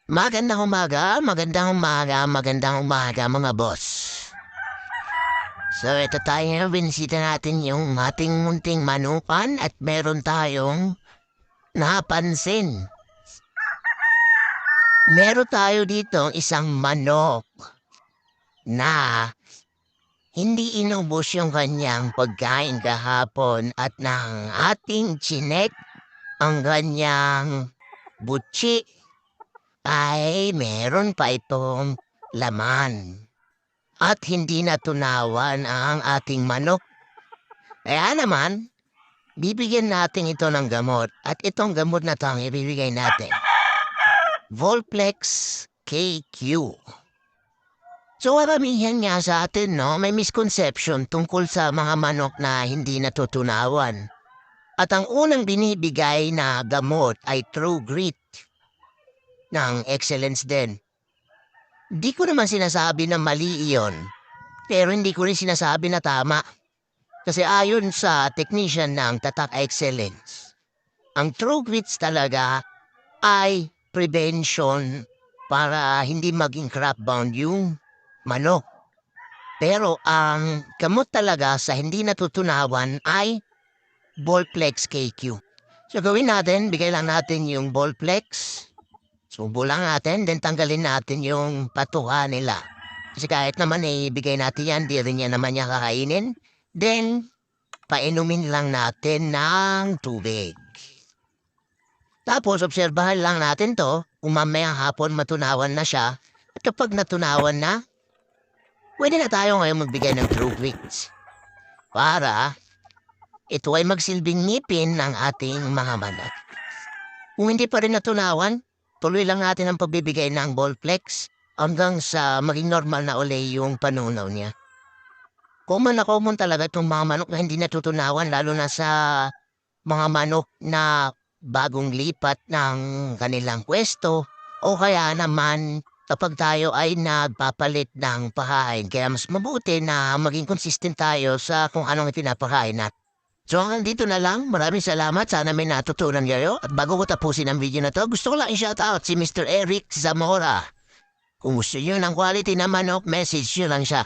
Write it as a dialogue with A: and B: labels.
A: Magandang umaga mga boss. So ito tayo, binisita natin yung ating munting manukan at meron tayong napansin. Meron tayo dito isang manok na hindi inubos yung kanyang pagkain kahapon at nang ating chinek ang kanyang butsi ay meron pa itong laman. At hindi natunawan ang ating manok. Kaya naman, bibigyan natin ito ng gamot. At itong gamot na ito ang ibibigay natin. Volplex KQ. So karamihan nga sa atin, no, may misconception tungkol sa mga manok na hindi natutunawan. At ang unang binibigay na gamot ay True Grit ng Excellence din. Di ko naman sinasabi na mali iyon, pero hindi ko rin sinasabi na tama. Kasi ayon sa technician ng Tatak Excellence, ang True Grits talaga ay prevention para hindi maging crop bound yung manok. Pero ang gamot talaga sa hindi natutunawan ay Volplex KQ. So gawin natin, bigay lang natin yung Volplex. Subo lang natin, then tanggalin natin yung patuha nila. Kasi kahit naman ibigay natin yan, di rin yan naman niya kakainin. Then, painumin lang natin ng tubig. Tapos, obserbahan lang natin to, kung mamayang hapon matunawan na siya. At kapag natunawan na, pwede na tayo ngayon magbigay ng True Grits. Para ito ay magsilbing ngipin ng ating mga manok. Kung hindi pa rin natunawan, tuloy lang natin ang pagbibigay ng Volplex hanggang sa maging normal na uli yung panunaw niya. Common talaga itong mga manok na hindi natutunawan, lalo na sa mga manok na bagong lipat ng kanilang pwesto o kaya naman kapag tayo ay nagpapalit ng pahain. Kaya mas mabuti na maging consistent tayo sa kung anong ipinapakain natin. So hanggang dito na lang, maraming salamat, sana may natutunan kayo. At bago ko tapusin ang video na to, gusto ko lang i-shoutout si Mr. Eric Zamora. Kung gusto nyo ng quality na manok, message nyo lang siya.